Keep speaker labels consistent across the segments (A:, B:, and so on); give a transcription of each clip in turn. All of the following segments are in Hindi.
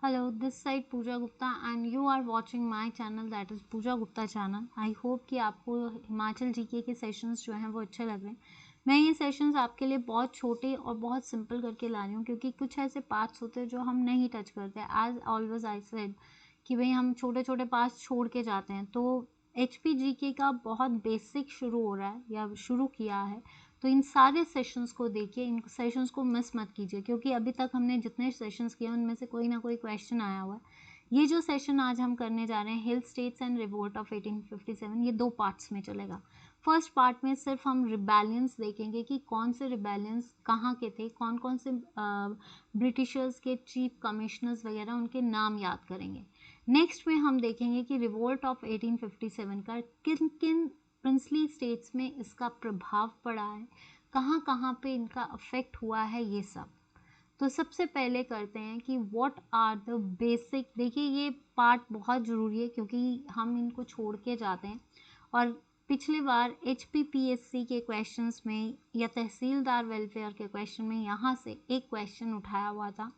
A: Hello, this side Pooja Gupta and you are watching my channel that is Pooja Gupta channel. I hope कि आपको हिमाचल जीके के सेशंस जो हैं वो अच्छे लग रहे हैं. मैं ये सेशंस आपके लिए बहुत छोटे और बहुत सिंपल करके ला रही हूँ क्योंकि कुछ ऐसे पार्ट्स होते हैं जो हम नहीं टच करते. एज ऑलवेज आई सेड कि भाई हम छोटे छोटे पार्ट्स छोड़ के जाते हैं. तो HPGK का बहुत बेसिक शुरू हो रहा है या शुरू किया है. तो इन सारे सेशंस को देखिए, इन सेशंस को मिस मत कीजिए क्योंकि अभी तक हमने जितने सेशंस किए उनमें से कोई ना कोई क्वेश्चन आया हुआ है. ये जो सेशन आज हम करने जा रहे हैं हिल स्टेट्स एंड रिवोल्ट ऑफ 1857, ये 2 पार्ट्स में चलेगा. फर्स्ट पार्ट में सिर्फ हम रिबेलियंस देखेंगे कि कौन से रिबेलियंस कहाँ के थे, कौन कौन से ब्रिटिशर्स के चीफ कमिश्नर्स वगैरह उनके नाम याद करेंगे. नेक्स्ट में हम देखेंगे कि रिवोल्ट ऑफ 1857 का किन किन प्रिंसली स्टेट्स में इसका प्रभाव पड़ा है, कहाँ कहाँ पे इनका अफेक्ट हुआ है, ये सब. तो सबसे पहले करते हैं कि व्हाट आर द बेसिक. देखिए ये पार्ट बहुत ज़रूरी है क्योंकि हम इनको छोड़ के जाते हैं. और पिछले बार HPPSC के क्वेश्चंस में या तहसीलदार वेलफेयर के क्वेश्चन में यहाँ से एक क्वेश्चन उठाया हुआ था,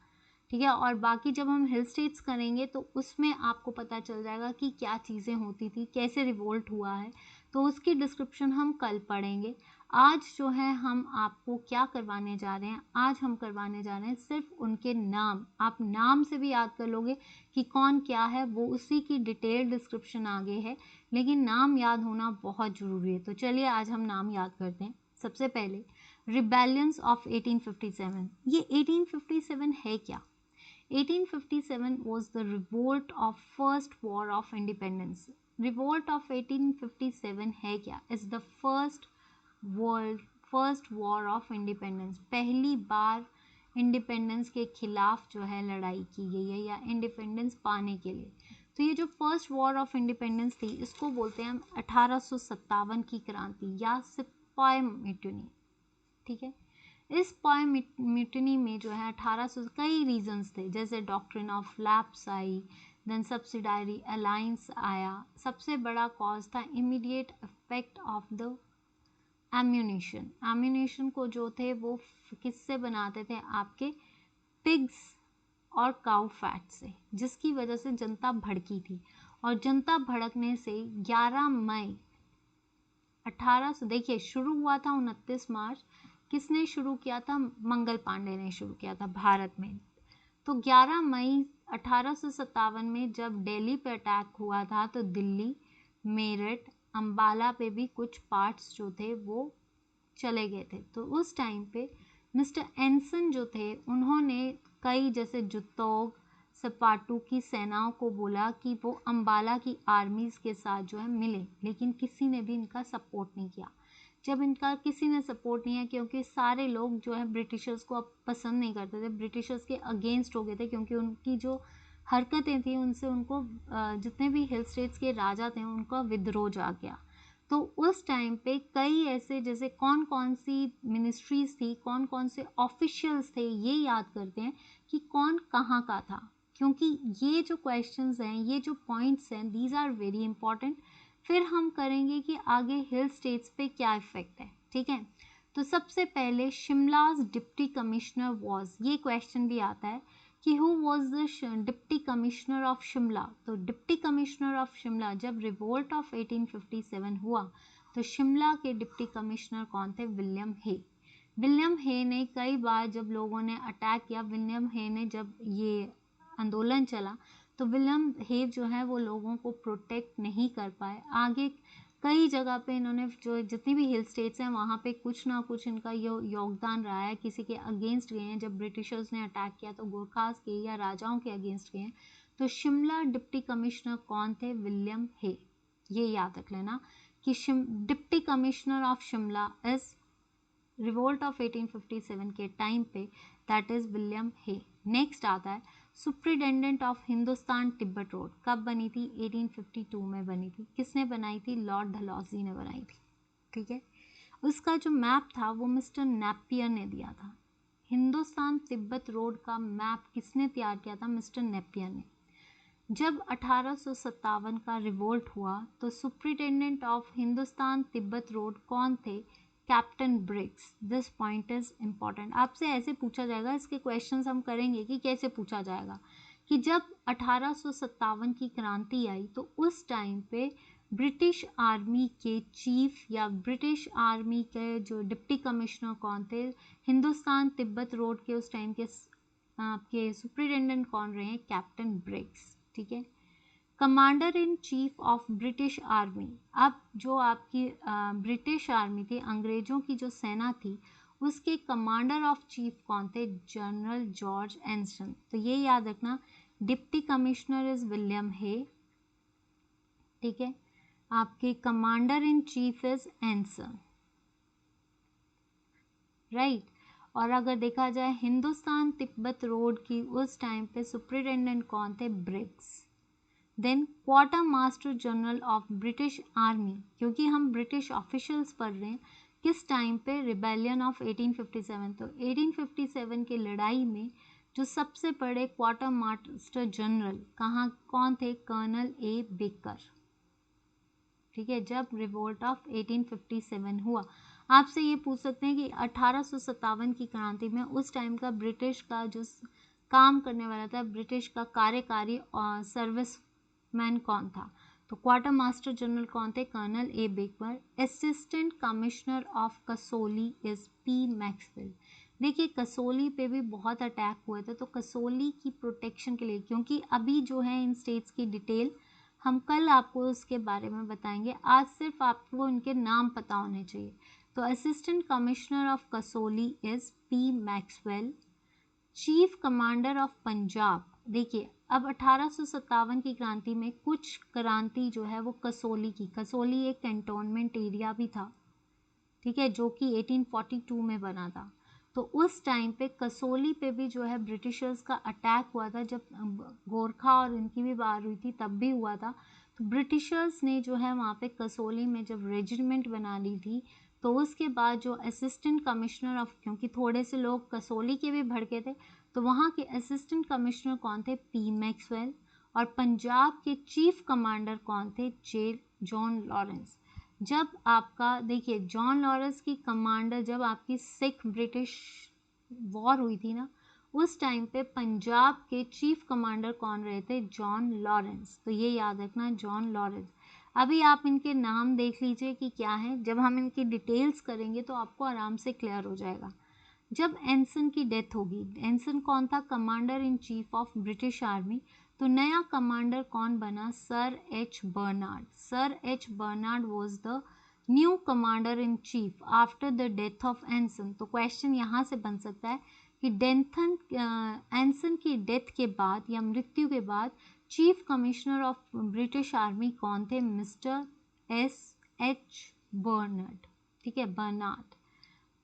A: ठीक है. और बाकी जब हम हिल स्टेट्स करेंगे तो उसमें आपको पता चल जाएगा कि क्या चीज़ें होती थी, कैसे रिवोल्ट हुआ है. तो उसकी डिस्क्रिप्शन हम कल पढ़ेंगे. आज जो है हम आपको क्या करवाने जा रहे हैं, आज हम करवाने जा रहे हैं सिर्फ उनके नाम. आप नाम से भी याद कर लोगे कि कौन क्या है, वो उसी की डिटेल डिस्क्रिप्शन आगे है, लेकिन नाम याद होना बहुत ज़रूरी है. तो चलिए आज हम नाम याद करते हैं. सबसे पहले रिबेलियंस ऑफ 1857. ये 1857 है क्या? 1857 was the revolt of first war of independence. Revolt of 1857 है क्या? Is the first war of independence. पहली बार इंडिपेंडेंस के खिलाफ जो है लड़ाई की गई है या इंडिपेंडेंस पाने के लिए. तो ये जो फर्स्ट वॉर ऑफ इंडिपेंडेंस थी इसको बोलते हैं हम 1857 की क्रांति या सिपाही म्यूटिनी, ठीक है. इस पॉय म्यूटिनी में जो है 1800 कई रीजंस थे, जैसे डॉक्ट्रिन ऑफ लैप्स आई, देन सब्सिडायरी अलायंस आया. सबसे बड़ा कॉज था immediate effect of the ammunition. Ammunition को जो थे वो किससे बनाते थे? आपके पिग्स और काउ फैट से, जिसकी वजह से जनता भड़की थी. और जनता भड़कने से 11 मई 1800, देखिए शुरू हुआ था 29 मार्च. किसने शुरू किया था? मंगल पांडे ने शुरू किया था भारत में. तो 11 मई 1857 में जब दिल्ली पे अटैक हुआ था तो दिल्ली, मेरठ, अंबाला पे भी कुछ पार्ट्स जो थे वो चले गए थे. तो उस टाइम पे मिस्टर एनसन जो थे उन्होंने कई जैसे जुत्तोग, सपाटू की सेनाओं को बोला कि वो अंबाला की आर्मीज़ के साथ जो है मिले, लेकिन किसी ने भी इनका सपोर्ट नहीं किया. जब इनका किसी ने सपोर्ट नहीं है क्योंकि सारे लोग जो है ब्रिटिशर्स को अब पसंद नहीं करते थे, ब्रिटिशर्स के अगेंस्ट हो गए थे क्योंकि उनकी जो हरकतें थी उनसे उनको जितने भी हिल स्टेट्स के राजा थे उनका विद्रोह जा गया. तो उस टाइम पे कई ऐसे जैसे कौन कौन सी मिनिस्ट्रीज थी, कौन कौन से ऑफिशियल्स थे, ये याद करते हैं कि कौन कहाँ का था, क्योंकि ये जो क्वेश्चंस हैं, ये जो पॉइंट्स हैं, दीज आर वेरी इंपॉर्टेंट. फिर हम करेंगे कि आगे हिल स्टेट्स पे क्या इफेक्ट है, ठीक है. तो सबसे पहले शिमलाज डिप्टी कमिश्नर वॉज, ये क्वेश्चन भी आता है कि who was the deputy commissioner of Shimla. तो डिप्टी कमिश्नर ऑफ शिमला, जब रिवोल्ट ऑफ 1857 हुआ तो शिमला के डिप्टी कमिश्नर कौन थे? विलियम हे. विलियम हे ने कई बार जब लोगों ने अटैक किया, विलियम हे ने जब ये आंदोलन चला तो विलियम हे जो है वो लोगों को प्रोटेक्ट नहीं कर पाए. आगे कई जगह पे इन्होंने जो जितनी भी हिल स्टेट्स हैं वहाँ पे कुछ ना कुछ इनका योगदान रहा है. किसी के अगेंस्ट गए हैं, जब ब्रिटिशर्स ने अटैक किया तो गोरखास के या राजाओं के अगेंस्ट गए हैं. तो शिमला डिप्टी कमिश्नर कौन थे? William Hay. ये याद रख लेना कि deputy commissioner of Shimla is revolt of 1857 के टाइम पे, that is William Hay. Next आता है superintendent of Hindustan Tibet road. कब बनी थी? 1852 में बनी थी. किसने बनाई थी? लॉर्ड डलहौजी ने बनाई थी, ठीक है. उसका जो मैप था वो मिस्टर नेपियर ने दिया था. हिंदुस्तान तिब्बत रोड का मैप किसने तैयार किया था? मिस्टर नेपियर ने. जब 1857 का रिवोल्ट हुआ तो superintendent of Hindustan Tibet road कौन थे? Captain Briggs. This point is important. आपसे ऐसे पूछा जाएगा, इसके क्वेश्चंस हम करेंगे कि कैसे पूछा जाएगा. कि जब 1857 की क्रांति आई तो उस टाइम पे ब्रिटिश आर्मी के चीफ या ब्रिटिश आर्मी के जो डिप्टी कमिश्नर कौन थे, हिंदुस्तान तिब्बत रोड के उस टाइम के आपके सुपरिटेंडेंट कौन रहे हैं, कैप्टन ब्रिग्स। ठीक है, commander in chief of British army. अब जो आपकी ब्रिटिश आर्मी थी, अंग्रेजों की जो सेना थी, उसके कमांडर ऑफ चीफ कौन थे, जनरल जॉर्ज एंसन। तो ये याद रखना, डिप्टी कमिश्नर इज विलियम हे। ठीक है, आपके commander in chief is एंसन, right. और अगर देखा जाए हिंदुस्तान तिब्बत रोड की उस टाइम पे सुपरिटेंडेंट कौन थे, Briggs. Then quarter master general of British army, क्योंकि हम ब्रिटिश ऑफिशियल्स पढ़ रहे हैं, किस टाइम पे, रिबेलियन ऑफ 1857। तो 1857 की लड़ाई में जो सबसे बड़े क्वार्टर मास्टर जनरल कहाँ कौन थे, कर्नल ए बेकर। ठीक है, जब रिवोल्ट ऑफ 1857 हुआ। आपसे ये पूछ सकते हैं कि 1857 की क्रांति में उस टाइम का ब्रिटिश का जो काम करने वाला था, ब्रिटिश का कार्यकारी और सर्विस मैन कौन था। तो क्वार्टर मास्टर जनरल कौन थे, colonel A Baker. Assistant commissioner of Kasauli is P Maxwell. देखिए कसोली पे भी बहुत अटैक हुए थे, तो कसोली की प्रोटेक्शन के लिए, क्योंकि अभी जो है इन स्टेट्स की डिटेल हम कल आपको उसके बारे में बताएंगे, आज सिर्फ आपको इनके नाम पता होने चाहिए। तो assistant commissioner of Kasauli is P Maxwell. Chief commander of Punjab, देखिए अब 1857 की क्रांति में कुछ क्रांति जो है वो कसोली की, कसोली एक कैंटोनमेंट एरिया भी था, ठीक है, जो कि 1842 में बना था। तो उस टाइम पे कसोली पे भी जो है ब्रिटिशर्स का अटैक हुआ था, जब गोरखा और इनकी भी बात हुई थी तब भी हुआ था। तो ब्रिटिशर्स ने जो है वहाँ पे कसोली में जब रेजिमेंट बना ली थी, तो उसके बाद जो असिस्टेंट कमिश्नर ऑफ, क्योंकि थोड़े से लोग कसोली के भी भड़के थे, तो वहाँ के असिस्टेंट कमिश्नर कौन थे, पी मैक्सवेल। और पंजाब के चीफ कमांडर कौन थे, जॉन लॉरेंस। जब आपका देखिए जॉन लॉरेंस की कमांडर, जब आपकी सिख ब्रिटिश वॉर हुई थी ना, उस टाइम पे पंजाब के चीफ कमांडर कौन रहे थे, जॉन लॉरेंस। तो ये याद रखना, जॉन लॉरेंस। अभी आप इनके नाम देख लीजिए कि क्या है, जब हम इनकी डिटेल्स करेंगे तो आपको आराम से क्लियर हो जाएगा। जब एंसन की डेथ होगी, एंसन कौन था, commander in chief of British army, तो नया कमांडर कौन बना, sir H Barnard. Sir H Barnard was the new commander in chief after the death of Anson. तो क्वेश्चन यहाँ से बन सकता है कि एंसन की डेथ के बाद या मृत्यु के बाद chief commissioner of British army कौन थे, मिस्टर एस एच बर्नार्ड। ठीक है, Barnard.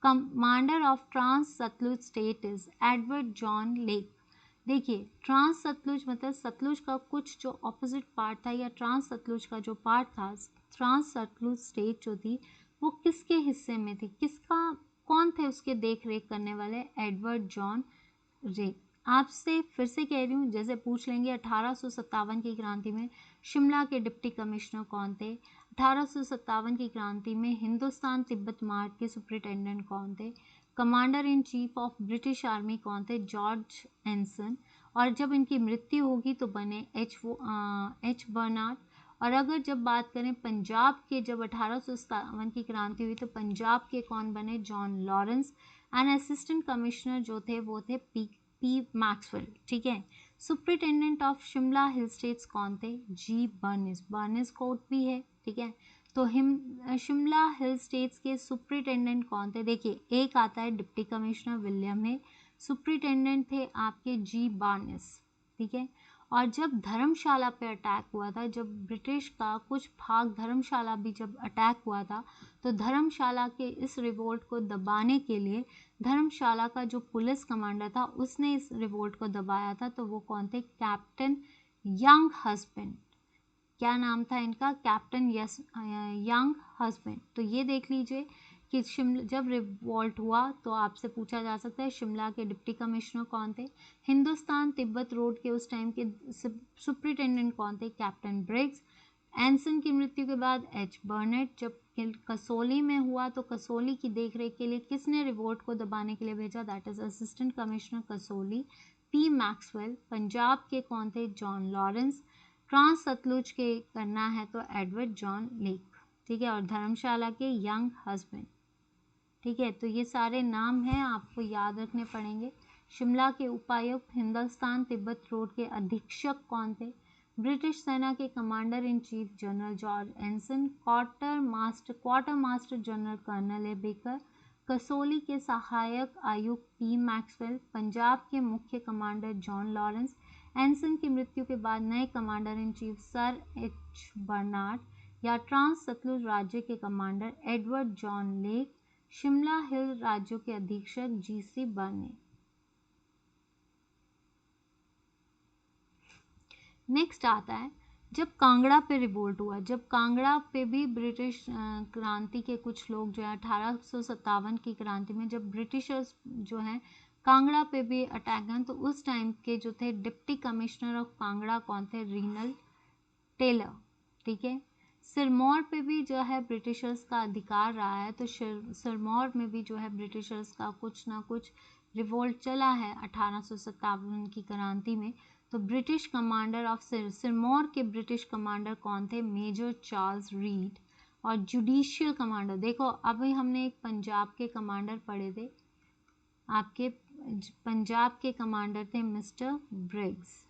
A: Commander of trans Sutlej state is Edward John Lake. देखिए ट्रांस सतलुज मतलब सतलुज का कुछ जो ऑपोजिट पार्ट था, या ट्रांस सतलुज का जो पार्ट था, ट्रांस सतलुज स्टेट जो थी वो किसके हिस्से में थी, किसका, कौन थे उसके देख रेख करने वाले, एडवर्ड जॉन रे। आपसे फिर से कह रही हूँ, जैसे पूछ लेंगे 1857 की क्रांति में शिमला के डिप्टी कमिश्नर कौन थे, 1857 की क्रांति में हिंदुस्तान तिब्बत मार्ग के सुपरिटेंडेंट कौन थे, commander in chief of British army कौन थे, जॉर्ज एंसन। और जब इनकी मृत्यु होगी तो बने एच बर्नार्ड। और अगर जब बात करें पंजाब के, जब 1857 की क्रांति हुई तो पंजाब के कौन बने, John Lawrence. And assistant commissioner जो थे वो थे पी मैक्सवेल। ठीक है, superintendent of Shimla hill states कौन थे, जी बर्निस। बर्निस कोर्ट भी है, ठीक है। तो शिमला हिल स्टेट्स के सुपरिटेंडेंट कौन थे, देखिए एक आता है डिप्टी कमिश्नर विलियम है, सुपरिटेंडेंट थे आपके जी बार्नेस। ठीक है, और जब धर्मशाला पे अटैक हुआ था, जब ब्रिटिश का कुछ भाग धर्मशाला भी जब अटैक हुआ था, तो धर्मशाला के इस रिवोल्ट को दबाने के लिए धर्मशाला का जो पुलिस कमांडर था उसने इस रिवोल्ट को दबाया था। तो वो कौन थे, कैप्टन यंग हस्बैंड। क्या नाम था इनका, कैप्टन यंग हस्बैंड। तो ये देख लीजिए कि शिमला जब रिवॉल्ट हुआ तो आपसे पूछा जा सकता है शिमला के डिप्टी कमिश्नर कौन थे, हिंदुस्तान तिब्बत रोड के उस टाइम के सुपरिटेंडेंट कौन थे, कैप्टन ब्रिग्स। एंसन की मृत्यु के बाद एच बर्नेट। जब कसोली में हुआ तो कसोली की देखरेख के लिए किसने रिवोल्ट को दबाने के लिए भेजा, that is assistant commissioner Kasauli, P Maxwell. Punjab के कौन थे? John Lawrence. ट्रांस सतलुज के करना है तो एडवर्ड जॉन लेक, ठीक है। और धर्मशाला के यंग हस्बैंड, ठीक है। तो ये सारे नाम हैं, आपको याद रखने पड़ेंगे। शिमला के उपायुक्त, हिंदुस्तान तिब्बत रोड के अधीक्षक कौन थे? ब्रिटिश सेना के commander in chief general George Anson. Quarter master general colonel A Baker. Kasauli के सहायक आयुक्त पी मैक्सवेल। पंजाब के मुख्य कमांडर जॉन लॉरेंस। एंसन की मृत्यु के बाद नए commander in chief sir H Barnard. या ट्रांस सतलुज राज्य के commander Edward John Lake. Shimla hill राज्यों के अधीक्षक जीसी बर्ने। नेक्स्ट आता है जब कांगड़ा पे रिवोल्ट हुआ। जब कांगड़ा पे भी ब्रिटिश क्रांति के कुछ लोग जो है 1857 की क्रांति में जब ब्रिटिशर्स जो हैं कांगड़ा पे भी अटैक हैं, तो उस टाइम के जो थे डिप्टी कमिश्नर ऑफ कांगड़ा कौन थे? रीनल टेलर, ठीक है। सिरमौर पे भी जो है ब्रिटिशर्स का अधिकार रहा है, तो सिरमौर में भी जो है ब्रिटिशर्स का कुछ ना कुछ रिवोल्ट चला है 1857 की क्रांति में। तो ब्रिटिश कमांडर ऑफ सिरमौर के ब्रिटिश कमांडर कौन थे? Major Charles Reid. और जुडिशियल कमांडर, देखो अभी हमने एक पंजाब के कमांडर पढ़े थे, आपके पंजाब के कमांडर थे मिस्टर ब्रिग्स।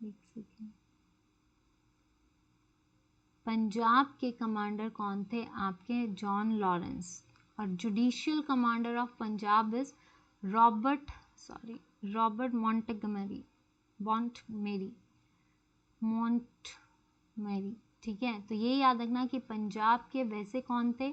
A: एक सेकेंड, पंजाब के कमांडर कौन थे? आपके जॉन लॉरेंस। और judicial commander of Punjab is Robert Montgomery, ठीक है। तो ये याद रखना कि पंजाब के वैसे कौन थे?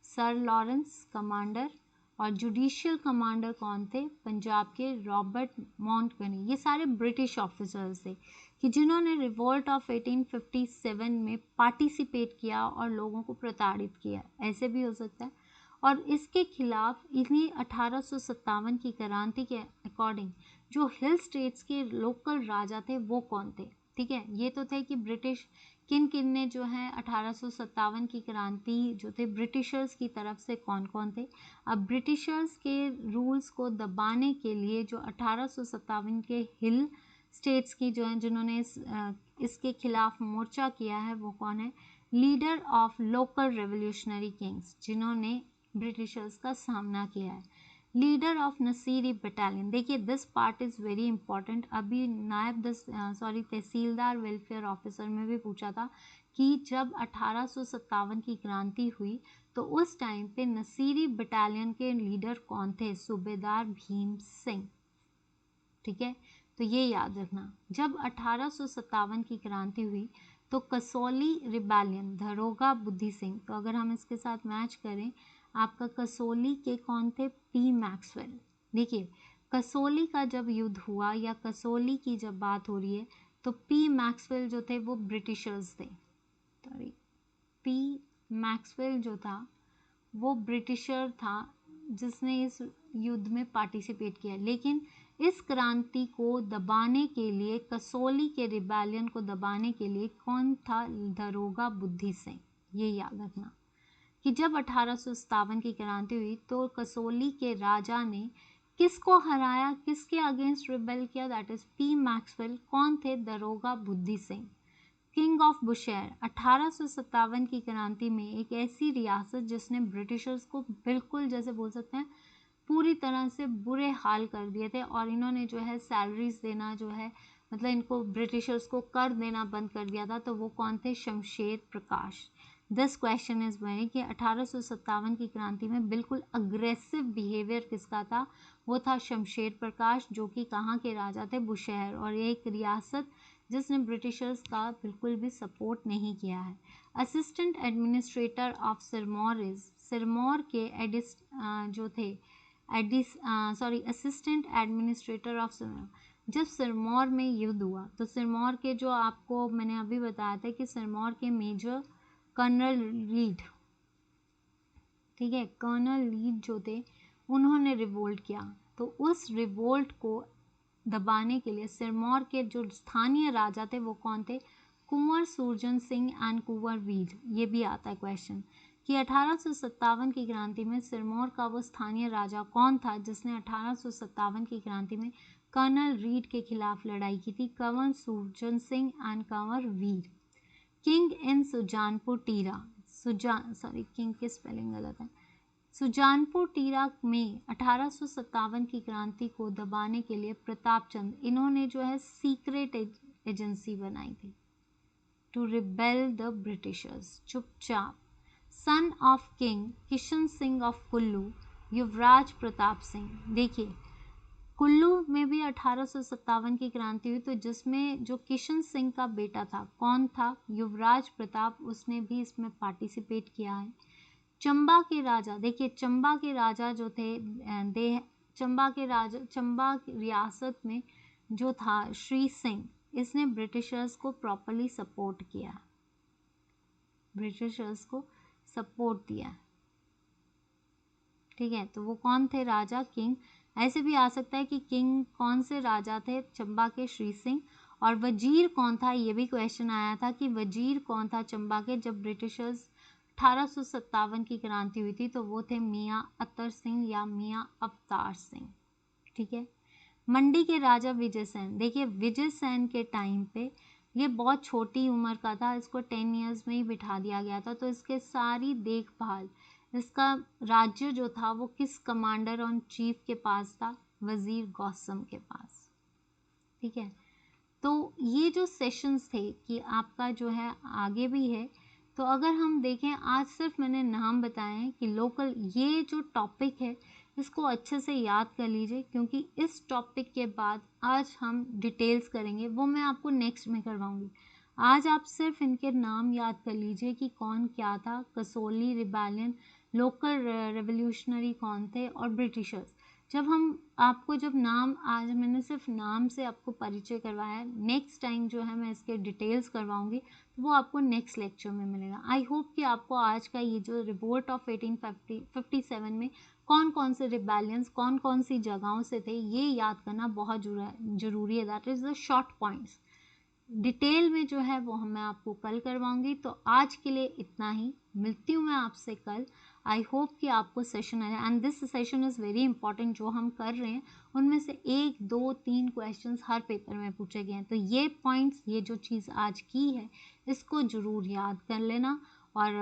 A: Sir Lawrence commander. और जुडिशियल कमांडर कौन थे? पंजाब के रॉबर्ट मॉन्टगनी। ये सारे ब्रिटिश ऑफिसर्स थे कि जिन्होंने रिवोल्ट ऑफ 1857 में पार्टिसिपेट किया और लोगों को प्रताड़ित किया, ऐसे भी हो सकता है। और इसके खिलाफ इन्हीं 1857 की क्रांति के अकॉर्डिंग जो हिल स्टेट्स के लोकल राजा थे वो कौन थे? ठीक है, ये तो थे कि ब्रिटिश किन किन ने जो है 1857 की क्रांति जो थे ब्रिटिशर्स की तरफ से कौन कौन थे। अब ब्रिटिशर्स के रूल्स को दबाने के लिए जो 1857 के हिल स्टेट्स की जो है जिन्होंने इसके खिलाफ मोर्चा किया है वो कौन है? Leader of local revolutionary Kings, जिन्होंने ब्रिटिशर्स का सामना किया है। लीडर ऑफ नसीरी बटालियन, देखिए this part is very important. अभी नायब तहसीलदार वेलफेयर ऑफिसर में भी पूछा था कि जब 1857 की क्रांति हुई तो उस टाइम पे नसीरी बटालियन के लीडर कौन थे? सूबेदार भीम सिंह, ठीक है। तो ये याद रखना, जब 1857 की क्रांति हुई तो कसौली रिबेलियन, दरोगा बुद्धि सिंह, तो अगर हम इसके साथ मैच करें आपका कसौली के कौन थे? P Maxwell. देखिए कसौली का जब युद्ध हुआ या कसौली की जब बात हो रही है तो पी मैक्सवेल जो थे वो ब्रिटिशर्स थे, सॉरी पी मैक्सवेल जो था वो ब्रिटिशर था जिसने इस युद्ध में पार्टिसिपेट किया। लेकिन इस क्रांति को दबाने के लिए, कसौली के रिबेलियन को दबाने के लिए कौन था? दरोगा बुद्धि सिंह। ये याद रखना कि जब 1857 की क्रांति हुई तो कसौली के राजा ने किसको हराया, किसके अगेंस्ट रिबेल किया? That is P Maxwell. कौन थे? दरोगा बुद्धि सिंह। किंग ऑफ बुशेर, 1857 की क्रांति में एक ऐसी रियासत जिसने ब्रिटिशर्स को बिल्कुल जैसे बोल सकते हैं पूरी तरह से बुरे हाल कर दिए थे और इन्होंने जो है सैलरीज देना जो है मतलब इनको ब्रिटिशर्स को कर देना बंद कर दिया था। तो वो कौन थे? शमशेर प्रकाश। दिस क्वेश्चन इज वेरी कि 1857 की क्रांति में बिल्कुल अग्रेसिव बिहेवियर किसका था? वो था शमशेर प्रकाश, जो कि कहाँ के राजा थे? बुशहर। और ये एक रियासत जिसने ब्रिटिशर्स का बिल्कुल भी सपोर्ट नहीं किया है। Assistant administrator of Sirmaur is, Sirmaur के जो थे असिस्टेंट एडमिनिस्ट्रेटर ऑफ सिरमौर। जब सिरमौर में युद्ध हुआ तो सिरमौर के जो आपको मैंने अभी बताया था कि सिरमौर के मेजर कर्नल रीड, ठीक है, कर्नल रीड जो थे उन्होंने रिवोल्ट किया। तो उस रिवोल्ट को दबाने के लिए सिरमौर के जो स्थानीय राजा थे वो कौन थे? कुंवर सुरजन सिंह एंड कुंवर वीर। ये भी आता है क्वेश्चन। कि 1857 की क्रांति में सिरमौर का वो स्थानीय राजा कौन था जिसने 1857 की क्रांति में कर्नल रीड के खिलाफ लड़ाई की थी? Kanwar Surjan Singh and Kanwar Veer. King in Sujanpur टीरा, king की स्पेलिंग गलत है। सुजानपुर टीरा में 1857 की क्रांति को दबाने के लिए प्रताप चंद, इन्होंने जो है सीक्रेट एजेंसी बनाई थी टू रिबेल द ब्रिटिशर्स। चुपचाप। Son of king Kishan Singh of Kullu, युवराज प्रताप सिंह। देखिए कुल्लू में भी 1857 की क्रांति हुई, तो जिसमें जो किशन सिंह का बेटा था कौन था? युवराज प्रताप, उसने भी इसमें पार्टिसिपेट किया है। चंबा के राजा, देखिए चंबा के राजा जो थे चंबा रियासत में जो था श्री सिंह, इसने ब्रिटिशर्स को प्रॉपरली सपोर्ट किया, ब्रिटिशर्स को सपोर्ट दिया। ठीक है, तो वो कौन थे? राजा, किंग। ऐसे भी आ सकता है कि किंग कौन से राजा थे? चंबा के श्री सिंह। और वजीर कौन था? ये भी क्वेश्चन आया था कि वजीर कौन था चंबा के जब ब्रिटिशर्स 1857 की क्रांति हुई थी? तो वो थे मियाँ अतर सिंह या मियाँ अवतार सिंह। ठीक है। मंडी के राजा विजय सेन, देखिए विजय सेन के टाइम पे ये बहुत छोटी उम्र का था, इसको 10 इयर्स में ही बिठा दिया गया था, तो इसके सारी देखभाल, इसका राज्य जो था वो किस कमांडर ऑन चीफ के पास था? वजीर गौसम के पास। ठीक है, तो ये जो सेशंस थे कि आपका जो है आगे भी है, तो अगर हम देखें आज सिर्फ मैंने नाम बताए हैं कि लोकल, ये जो टॉपिक है इसको अच्छे से याद कर लीजिए, क्योंकि इस टॉपिक के बाद आज हम डिटेल्स करेंगे, वो मैं आपको नेक्स्ट में करवाऊंगी। आज आप सिर्फ इनके नाम याद कर लीजिए कि कौन क्या था, कसौली रिबेलियन, लोकल रेवोल्यूशनरी कौन थे, और ब्रिटिशर्स। जब नाम, आज मैंने सिर्फ नाम से आपको परिचय करवाया है, नेक्स्ट टाइम जो है मैं इसके डिटेल्स करवाऊंगी, तो वो आपको नेक्स्ट लेक्चर में मिलेगा। आई होप कि आपको आज का ये जो रिवोल्ट ऑफ 1857 में कौन कौन से रिबेलियंस कौन कौन सी जगहों से थे ये याद करना बहुत जरूरी है। That is the short points. Detail में जो है वो मैं आपको कल करवाऊंगी। तो आज के लिए इतना ही, मिलती हूँ मैं आपसे कल। आई होप कि आपको सेशन आया, and this session is very important. जो हम कर रहे हैं उनमें से 1, 2, 3 क्वेश्चंस हर पेपर में पूछे गए हैं, तो ये पॉइंट्स, ये जो चीज़ आज की है इसको ज़रूर याद कर लेना। और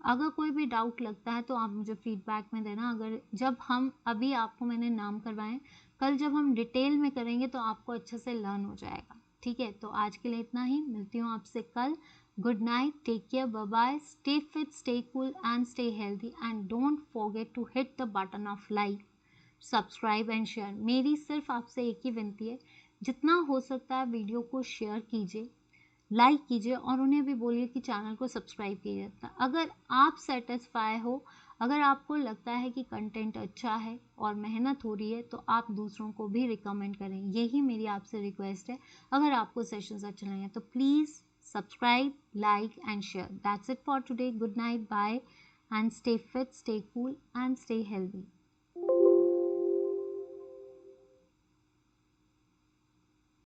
A: अगर कोई भी डाउट लगता है तो आप मुझे फीडबैक में देना। अगर जब हम अभी आपको मैंने नाम करवाएं, कल जब हम डिटेल में करेंगे तो आपको अच्छे से लर्न हो जाएगा। ठीक है, तो आज के लिए इतना ही, मिलती हूँ आपसे कल। Good night, take care, bye bye, stay fit, stay cool and stay healthy, and don't forget to hit the button of like, subscribe and share. मेरी सिर्फ आपसे एक ही विनती है, जितना हो सकता है वीडियो को शेयर कीजिए, लाइक कीजिए, और उन्हें भी बोलिए कि चैनल को सब्सक्राइब कीजिए। अगर आप सेटिस्फाई हो, अगर आपको लगता है कि कंटेंट अच्छा है और मेहनत हो रही है, तो आप दूसरों को भी रिकमेंड करें। यही मेरी आपसे रिक्वेस्ट है। अगर आपको सेशंस अच्छे लगे तो please subscribe, like and share. That's it for today. Good night, bye, and stay fit, stay cool and stay healthy.